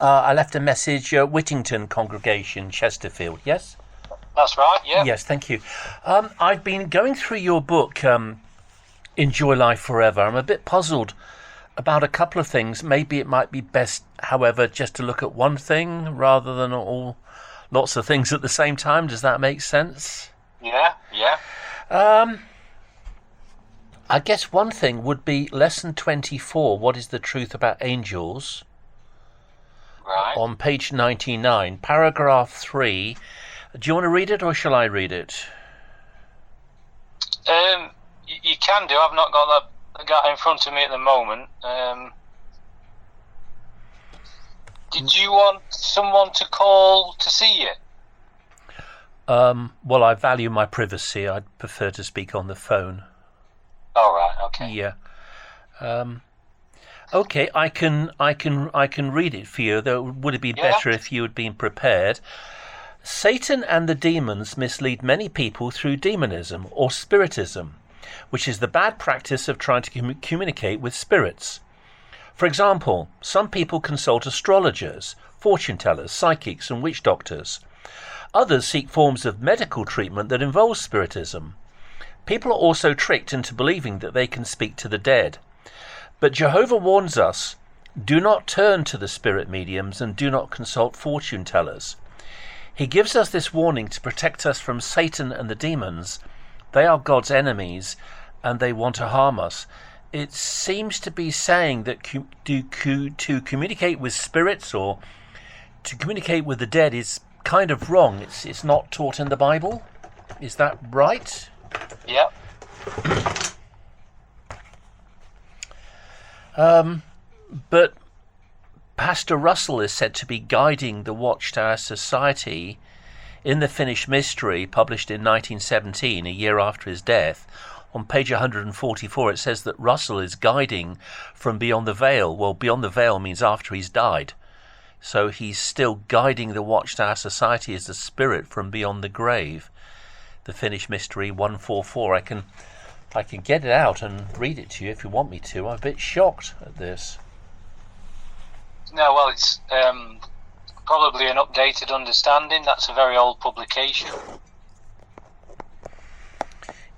I left a message, Whittington congregation, Chesterfield, yes? That's right, yeah. Yes, thank you. I've been going through your book, Enjoy Life Forever. I'm a bit puzzled about a couple of things. Maybe it might be best, however, just to look at one thing rather than lots of things at the same time. Does that make sense? Yeah. I guess one thing would be lesson 24, what is the truth about angels? Right. On page 99, paragraph 3. Do you want to read it or shall I read it? You can do. I've not got that in front of me at the moment. Did you want someone to call to see you? Well, I value my privacy. I'd prefer to speak on the phone. All right. Okay. Yeah. Okay, I can read it for you. Though, would it be better if you had been prepared? Satan and the demons mislead many people through demonism or spiritism, which is the bad practice of trying to communicate with spirits. For example, some people consult astrologers, fortune tellers, psychics, and witch doctors. Others seek forms of medical treatment that involve spiritism. People are also tricked into believing that they can speak to the dead. But Jehovah warns us, do not turn to the spirit mediums and do not consult fortune tellers. He gives us this warning to protect us from Satan and the demons. They are God's enemies and they want to harm us. It seems to be saying that to communicate with spirits or to communicate with the dead is kind of wrong. It's not taught in the Bible. Is that right? Yeah. But Pastor Russell is said to be guiding the Watchtower Society in the Finnish Mystery, published in 1917, a year after his death. On page 144, it says that Russell is guiding from beyond the veil. Well, beyond the veil means after he's died. So he's still guiding the Watchtower Society as a spirit from beyond the grave. The Finnish Mystery 144. I can get it out and read it to you if you want me to. I'm a bit shocked at this. No, well, it's probably an updated understanding. That's a very old publication.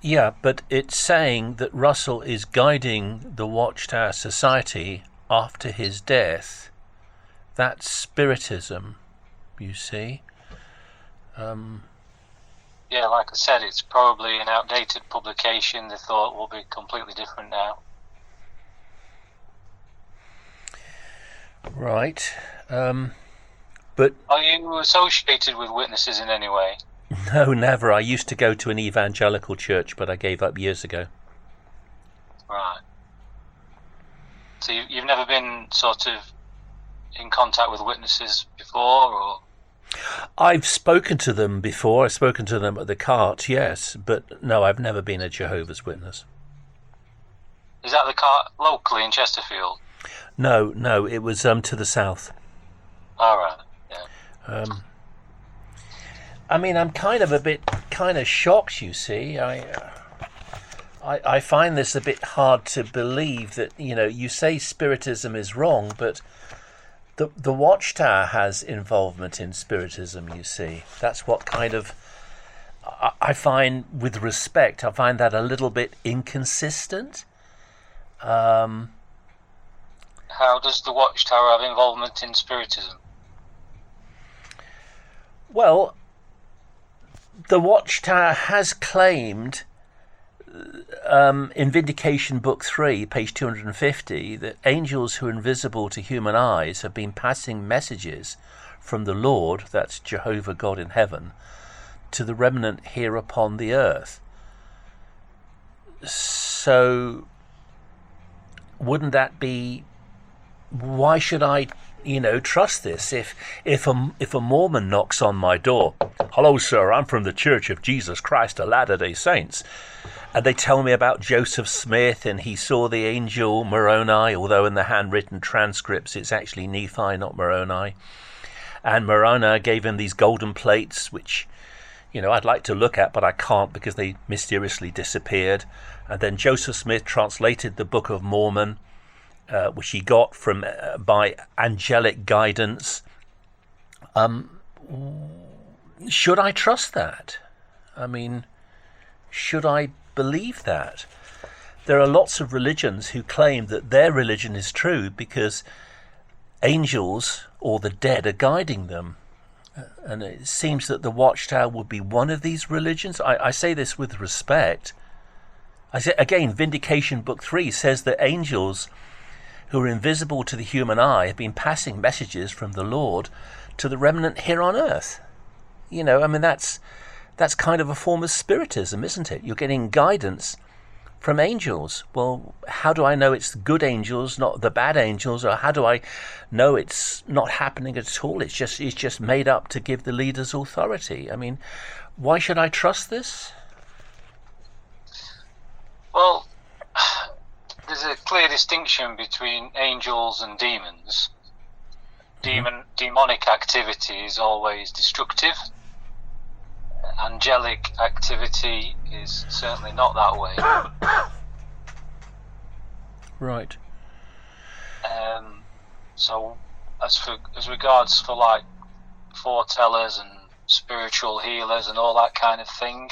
Yeah, but it's saying that Russell is guiding the Watchtower Society after his death. That's spiritism, you see. Yeah, like I said, it's probably an outdated publication. They thought will be completely different now. Right. But are you associated with Witnesses in any way? No, never. I used to go to an evangelical church, but I gave up years ago. Right. So you've never been sort of in contact with Witnesses before, or? I've spoken to them before. I've spoken to them at the cart, yes, but no, I've never been a Jehovah's Witness. Is that the cart locally in Chesterfield? No, it was to the south. All right. Yeah. I mean, I'm kind of shocked. You see, I find this a bit hard to believe that you say spiritism is wrong, but the Watchtower has involvement in spiritism. You see, that's what kind of I find, with respect, I find that a little bit inconsistent. How does the Watchtower have involvement in spiritism? Well, the Watchtower has claimed in Vindication Book 3, page 250, that angels who are invisible to human eyes have been passing messages from the Lord, that's Jehovah God in heaven, to the remnant here upon the earth. So wouldn't that be, why should I trust this? If a Mormon knocks on my door, hello sir, I'm from the Church of Jesus Christ of Latter-day Saints, and they tell me about Joseph Smith and he saw the angel Moroni, although in the handwritten transcripts it's actually Nephi, not Moroni, and Moroni gave him these golden plates, which I'd like to look at, but I can't because they mysteriously disappeared. And then Joseph Smith translated the Book of Mormon, which he got from by angelic guidance. Should I trust that? I mean, should I believe that? There are lots of religions who claim that their religion is true because angels or the dead are guiding them. And it seems that the Watchtower would be one of these religions. I say this with respect. I say again, Vindication Book 3 says that angels who are invisible to the human eye have been passing messages from the Lord to the remnant here on earth. You know, I mean, that's kind of a form of spiritism, isn't it? You're getting guidance from angels. Well, how do I know it's good angels, not the bad angels, or how do I know it's not happening at all? It's just made up to give the leaders authority. I mean, why should I trust this? Well, there's a clear distinction between angels and demons. Demonic activity is always destructive. Angelic activity is certainly not that way. Right. So, as regards for like foretellers and spiritual healers and all that kind of thing,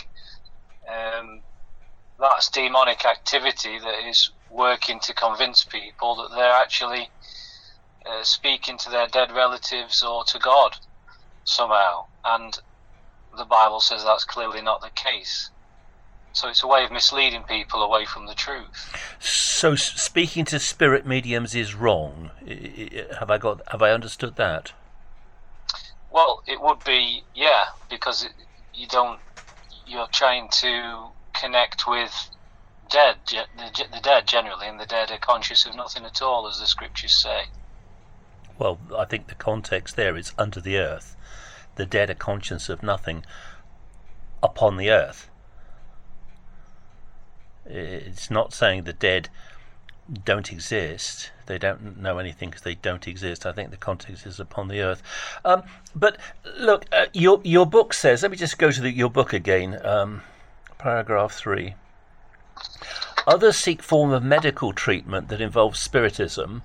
that's demonic activity that is working to convince people that they're actually speaking to their dead relatives or to God somehow, and the Bible says that's clearly not the case. So it's a way of misleading people away from the truth. So speaking to spirit mediums is wrong. Have I understood that? Well, it would be, yeah, because you're trying to connect with the dead generally, and the dead are conscious of nothing at all, as the scriptures say. Well, I think the context there is under the earth. The dead are conscious of nothing upon the earth. It's not saying the dead don't exist. They don't know anything because they don't exist. I think the context is upon the earth. But look, your book says, let me just go to your book again, paragraph 3. Others seek form of medical treatment that involves spiritism.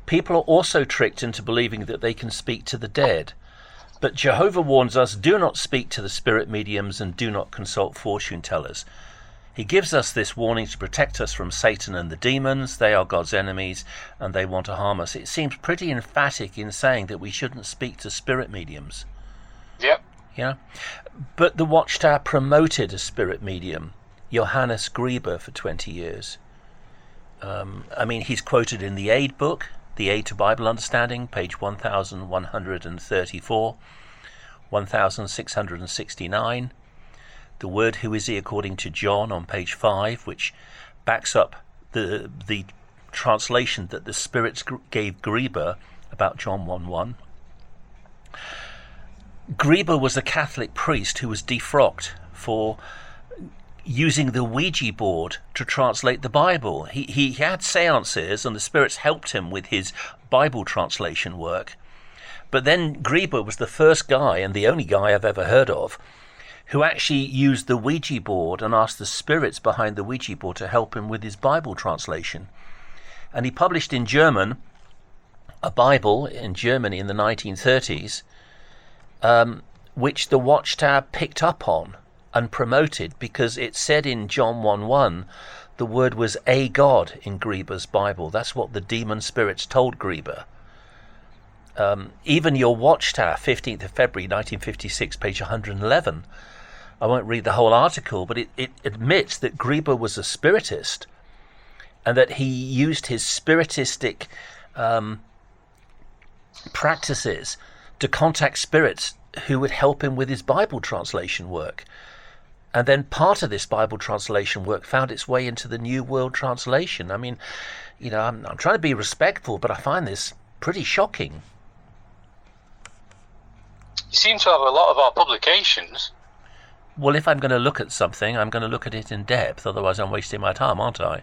People are also tricked into believing that they can speak to the dead. But Jehovah warns us, do not speak to the spirit mediums and do not consult fortune tellers. He gives us this warning to protect us from Satan and the demons. They are God's enemies and they want to harm us. It seems pretty emphatic in saying that we shouldn't speak to spirit mediums. Yep. Yeah. But the Watchtower promoted a spirit medium, Johannes Grieber, for 20 years. I mean, he's quoted in the Aid book, The Aid to Bible Understanding, page 1134, 1669. The Word Who Is He According to John on page 5, which backs up the translation that the spirits gave Grieber about John 1:1. Grieber was a Catholic priest who was defrocked for using the Ouija board to translate the Bible. He had seances and the spirits helped him with his Bible translation work. But then Grieber was the first guy, and the only guy I've ever heard of, who actually used the Ouija board and asked the spirits behind the Ouija board to help him with his Bible translation. And he published in German a Bible in Germany in the 1930s, which the Watchtower picked up on and promoted because it said in John 1:1 the word was a God in Grieber's Bible. That's what the demon spirits told Grieber. Even your Watchtower, 15th of February 1956, page 111, I won't read the whole article, but it admits that Grieber was a spiritist and that he used his spiritistic practices to contact spirits who would help him with his Bible translation work. And then part of this Bible translation work found its way into the New World Translation. I mean, you know, I'm trying to be respectful, but I find this pretty shocking. You seem to have a lot of our publications. Well, if I'm going to look at something, I'm going to look at it in depth. Otherwise, I'm wasting my time, aren't I?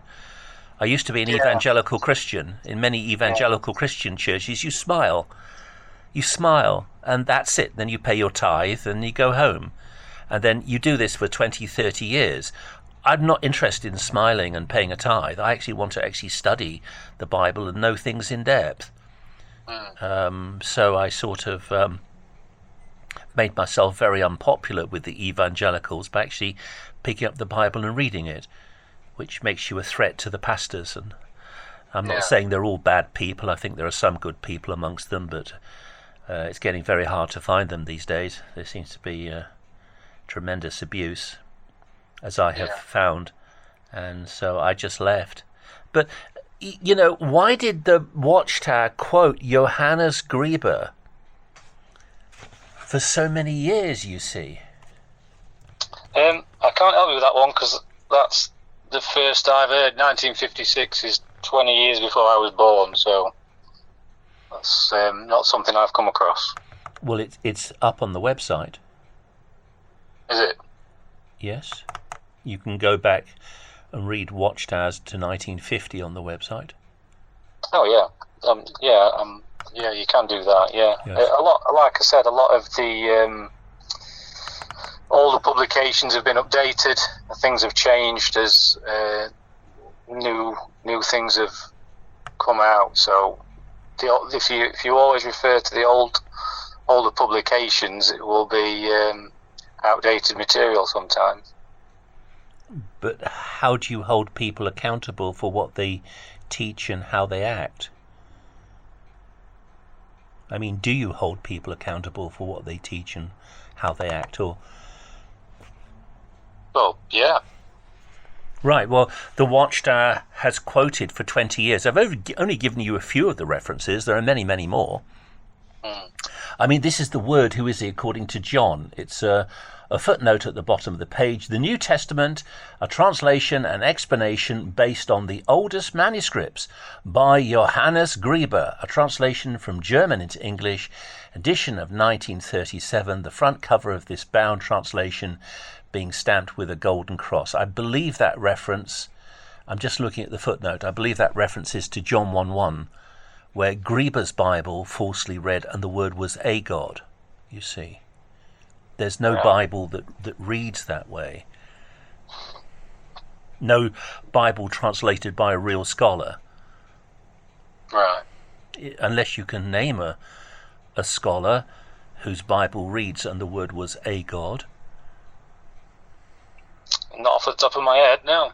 I used to be an evangelical Christian. In many evangelical Christian churches, you smile. You smile, and that's it. Then you pay your tithe, and you go home. And then you do this for 20, 30 years. I'm not interested in smiling and paying a tithe. I actually want to study the Bible and know things in depth. So I sort of made myself very unpopular with the evangelicals by actually picking up the Bible and reading it, which makes you a threat to the pastors. And I'm not saying they're all bad people. I think there are some good people amongst them, but it's getting very hard to find them these days. There seems to be tremendous abuse, as I have found, and so I just left. But, you know, why did the Watchtower quote Johannes Grieber for so many years, you see? I can't help you with that one, because that's the first I've heard. 1956 is 20 years before I was born, so that's not something I've come across. Well, it's up on the website. Is it? Yes. You can go back and read Watchtowers to 1950 on the website. Oh, yeah. Yeah, you can do that, yeah. Yes. A lot, like I said, a lot of the older publications have been updated. Things have changed as new things have come out. So if you always refer to the older publications, it will be outdated material sometimes. But how do you hold people accountable for what they teach and how they act? I mean, do you hold people accountable for what they teach and how they act? Or well, yeah. Right, well, the Watchtower has quoted for 20 years. I've only given you a few of the references. There are many, many more. I mean, this is the word, who is he, according to John. It's a footnote at the bottom of the page. The New Testament, a translation and explanation based on the oldest manuscripts by Johannes Grieber, a translation from German into English, edition of 1937, the front cover of this bound translation being stamped with a golden cross. I believe that reference, I'm just looking at the footnote, I believe that reference is to John 1:1, where Grieber's Bible falsely read and the word was a God, you see. There's no Bible that reads that way. No Bible translated by a real scholar. Right. Unless you can name a scholar whose Bible reads and the word was a God. Not off the top of my head, no.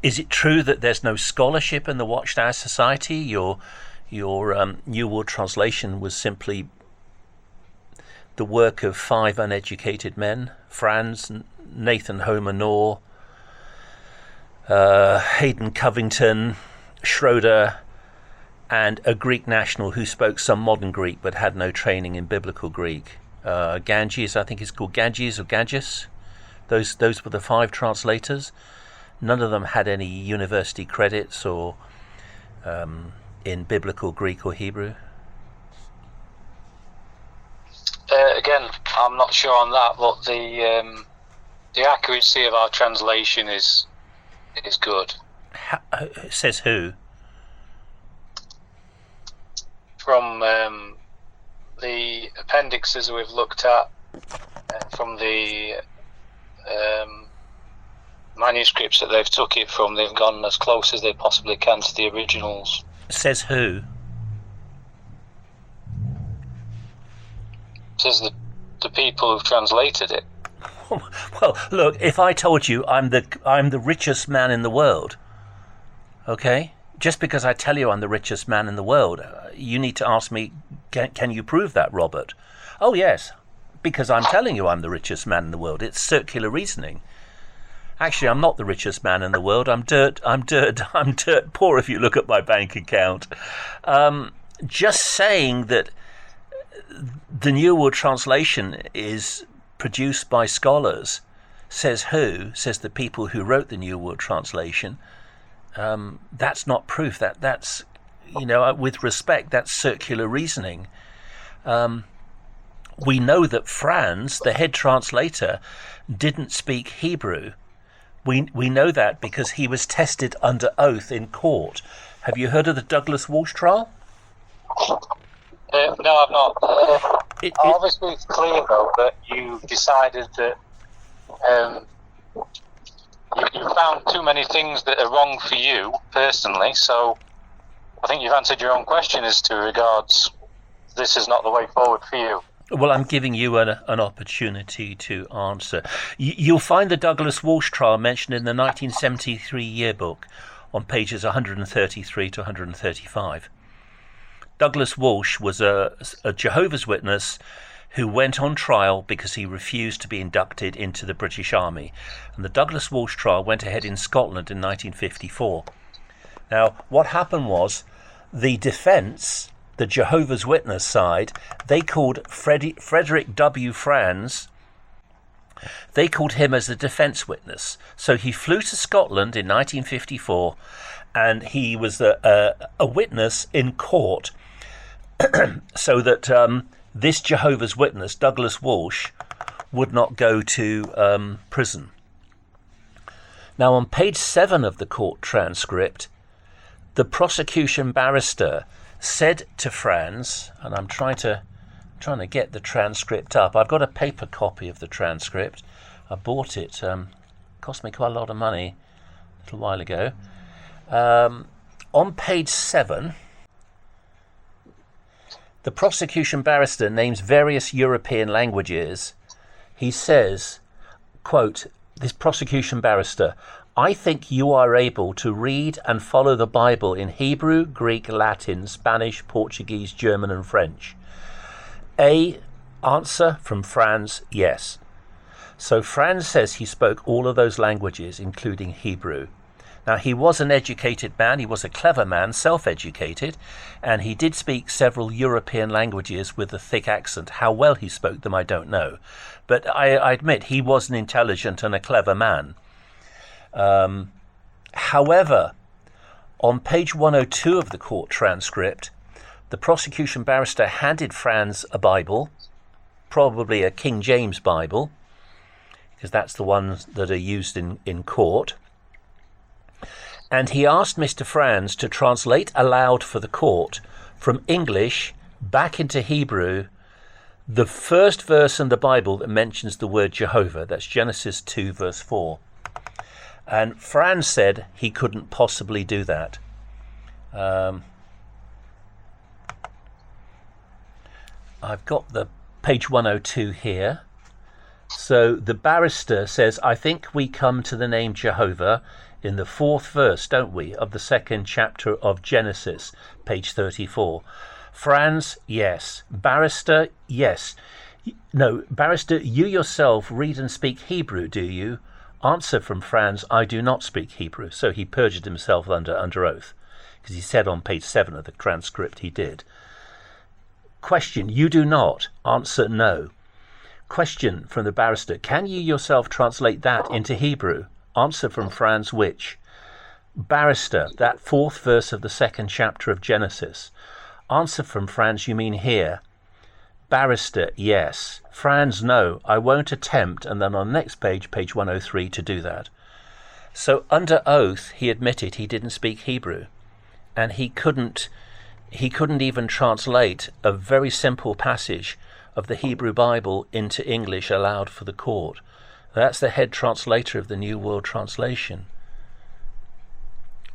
Is it true that there's no scholarship in the Watchtower Society? Your New World Translation was simply the work of 5 uneducated men: Franz, Nathan Homer Knorr, Hayden Covington, Schroeder, and a Greek national who spoke some modern Greek but had no training in biblical Greek. Ganges, I think it's called Ganges or Ganges. Those were the 5 translators. None of them had any university credits or in biblical Greek or Hebrew. Again, I'm not sure on that, but the accuracy of our translation is good. Says who? From the appendixes we've looked at, from the manuscripts that they've took it from, they've gone as close as they possibly can to the originals. Says who? Says the people who've translated it. Well, look, if I told you I'm the richest man in the world, okay? Just because I tell you I'm the richest man in the world, you need to ask me, can you prove that, Robert? Oh, yes, because I'm telling you I'm the richest man in the world. It's circular reasoning. Actually, I'm not the richest man in the world. I'm dirt poor if you look at my bank account. Just saying that the New World Translation is produced by scholars, says who? Says the people who wrote the New World Translation. That's not proof. That's, with respect, that's circular reasoning. We know that Franz, the head translator, didn't speak Hebrew. We know that because he was tested under oath in court. Have you heard of the Douglas Walsh trial? No, I've not. Obviously, it's clear, though, that you decided that You found too many things that are wrong for you personally, so I think you've answered your own question as to regards this is not the way forward for you. Well, I'm giving you an opportunity to answer. You'll find the Douglas Walsh trial mentioned in the 1973 yearbook on pages 133 to 135. Douglas Walsh was a Jehovah's Witness who went on trial because he refused to be inducted into the British Army. And the Douglas Walsh trial went ahead in Scotland in 1954. Now, what happened was the defence, the Jehovah's Witness side, they called Frederick W. Franz, they called him as a defence witness. So he flew to Scotland in 1954 and he was a witness in court so that this Jehovah's Witness, Douglas Walsh, would not go to prison. Now, on page 7 of the court transcript, the prosecution barrister said to Franz, and I'm trying to get the transcript up. I've got a paper copy of the transcript. I bought it. Cost me quite a lot of money a little while ago. On page 7, the prosecution barrister names various European languages. He says, quote, this prosecution barrister, I think you are able to read and follow the Bible in Hebrew, Greek, Latin, Spanish, Portuguese, German and French. Answer from Franz, yes. So Franz says he spoke all of those languages, including Hebrew. Now, he was an educated man, he was a clever man, self-educated, and he did speak several European languages with a thick accent. How well he spoke them, I don't know. But I admit he was an intelligent and a clever man. However, on page 102 of the court transcript, the prosecution barrister handed Franz a Bible, probably a King James Bible, because that's the ones that are used in court. And he asked Mr. Franz to translate aloud for the court from English back into Hebrew the first verse in the Bible that mentions the word Jehovah. That's Genesis 2 verse 4. And Franz said he couldn't possibly do that. I've got the page 102 here. So the barrister says, I think we come to the name Jehovah in the 4th verse, don't we, of the 2nd chapter of Genesis, page 34. Franz, yes. Barrister, yes. No, barrister, you yourself read and speak Hebrew, do you? Answer from Franz, I do not speak Hebrew. So he perjured himself under oath, because he said on page 7 of the transcript he did. Question, you do not. Answer, no. Question from the barrister, can you yourself translate that into Hebrew? Answer from Franz, which? Barrister, that 4th verse of the 2nd chapter of Genesis. Answer from Franz, you mean here? Barrister, yes. Franz, no, I won't attempt, and then on the next page, page 103, to do that. So under oath, he admitted he didn't speak Hebrew, and he couldn't even translate a very simple passage of the Hebrew Bible into English aloud for the court. That's the head translator of the New World Translation.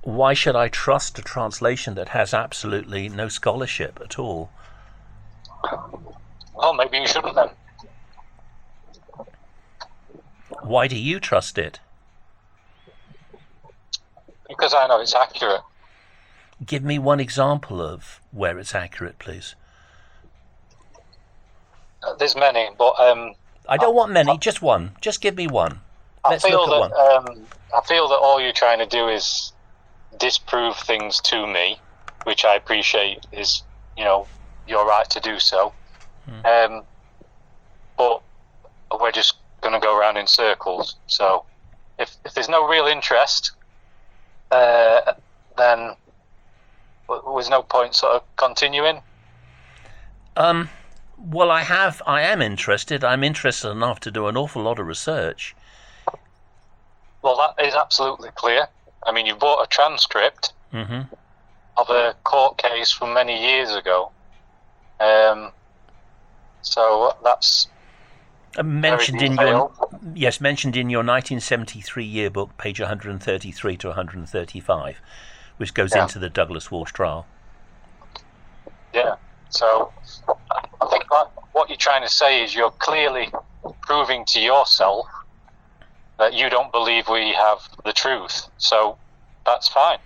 Why should I trust a translation that has absolutely no scholarship at all? Well, maybe you shouldn't then. Why do you trust it? Because I know it's accurate. Give me one example of where it's accurate, please. There's many, but I don't want many, just one. Just give me one. Let's look at one. I feel that all you're trying to do is disprove things to me, which I appreciate is, your right to do so. But we're just going to go around in circles. So if there's no real interest, then there's no point sort of continuing. Well, I am interested. I'm interested enough to do an awful lot of research. Well, that is absolutely clear. I mean, you bought a transcript of a court case from many years ago. So that's mentioned Yes, mentioned in your 1973 yearbook, page 133 to 135, which goes into the Douglas Walsh trial. Yeah. So I think what you're trying to say is you're clearly proving to yourself that you don't believe we have the truth. So that's fine.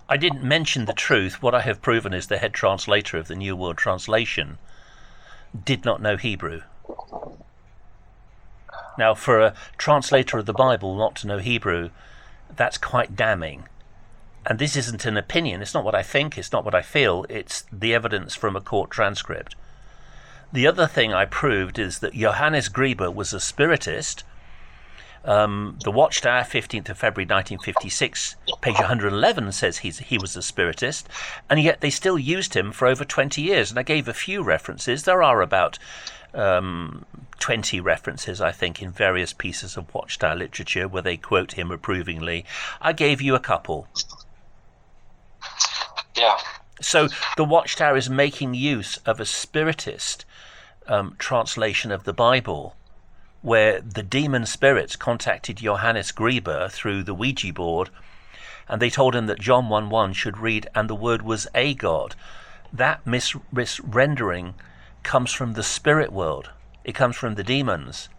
I didn't mention the truth. What I have proven is the head translator of the New World Translation did not know Hebrew. Now, for a translator of the Bible not to know Hebrew, that's quite damning. And this isn't an opinion. It's not what I think. It's not what I feel. It's the evidence from a court transcript. The other thing I proved is that Johannes Grieber was a spiritist. The Watchtower, 15th of February 1956, page 111 says he was a spiritist, and yet they still used him for over 20 years. And I gave a few references. There are about 20 references, I think, in various pieces of Watchtower literature where they quote him approvingly. I gave you a couple. Yeah. So the Watchtower is making use of a spiritist translation of the Bible, where the demon spirits contacted Johannes Grieber through the Ouija board, and they told him that John 1:1 should read, "And the word was a God." That misrendering comes from the spirit world. It comes from the demons.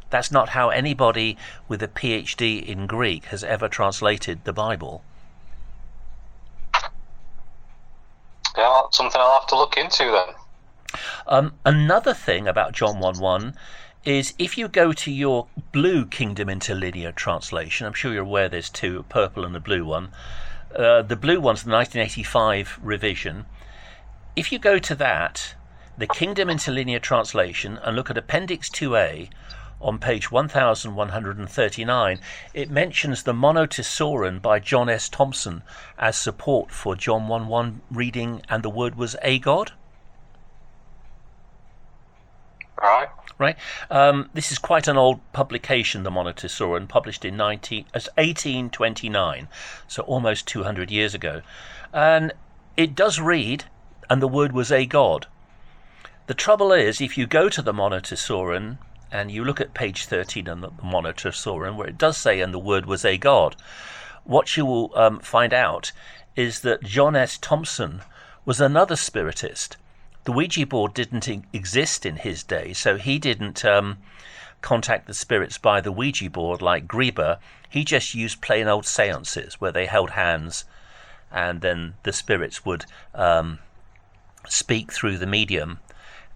That's not how anybody with a PhD in Greek has ever translated the Bible. Yeah, something I'll have to look into then. Another thing about John 1:1 is if you go to your blue Kingdom Interlinear translation, I'm sure you're aware there's two, a purple and a blue one. The blue one's the 1985 revision. If you go to that, the Kingdom Interlinear translation, and look at Appendix 2A on page 1139, it mentions the Monotesauron by John S. Thompson as support for John 1:1 reading, "And the word was a God." Right. This is quite an old publication, the Monotesauron, published in 1829, so almost 200 years ago. And it does read, "And the word was a God." The trouble is, if you go to the Monotesauron and you look at page 13 on the Monotesauron, where it does say, "And the word was a God," what you will find out is that John S. Thompson was another spiritist. The Ouija board didn't exist in his day, so he didn't contact the spirits by the Ouija board like Grieber. He just used plain old seances where they held hands and then the spirits would speak through the medium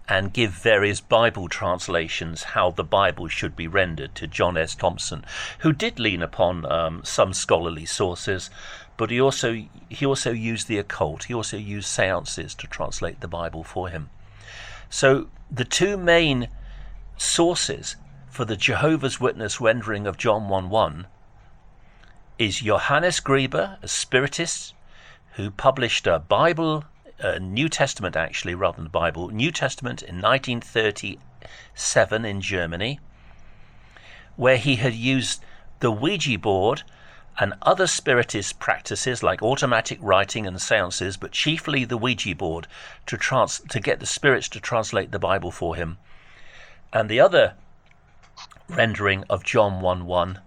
and give various Bible translations how the Bible should be rendered to John S. Thompson, who did lean upon some scholarly sources, but he also used the occult. He also used seances to translate the Bible for him. So the two main sources for the Jehovah's Witness rendering of John 1:1 is Johannes Grieber, a spiritist who published a Bible, New Testament actually, rather than the Bible, New Testament in 1937 in Germany, where he had used the Ouija board and other spiritist practices like automatic writing and seances, but chiefly the Ouija board, to get the spirits to translate the Bible for him. And the other rendering of John 1:1,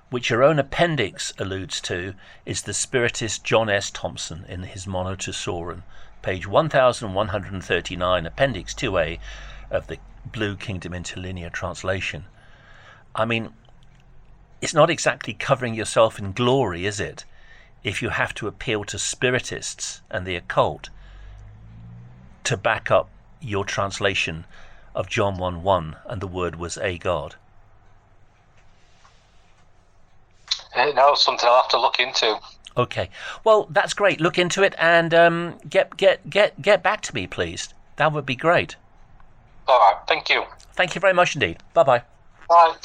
which your own appendix alludes to, is the spiritist John S. Thompson in his Monotesauron, page 1139, appendix 2A of the Blue Kingdom Interlinear translation. I mean, it's not exactly covering yourself in glory, is it, if you have to appeal to spiritists and the occult to back up your translation of John 1:1, "And the word was a God"? No, something I'll have to look into. Okay, well, that's great. Look into it and get back to me, please. That would be great. All right, thank you. Thank you very much indeed. Bye-bye. Bye.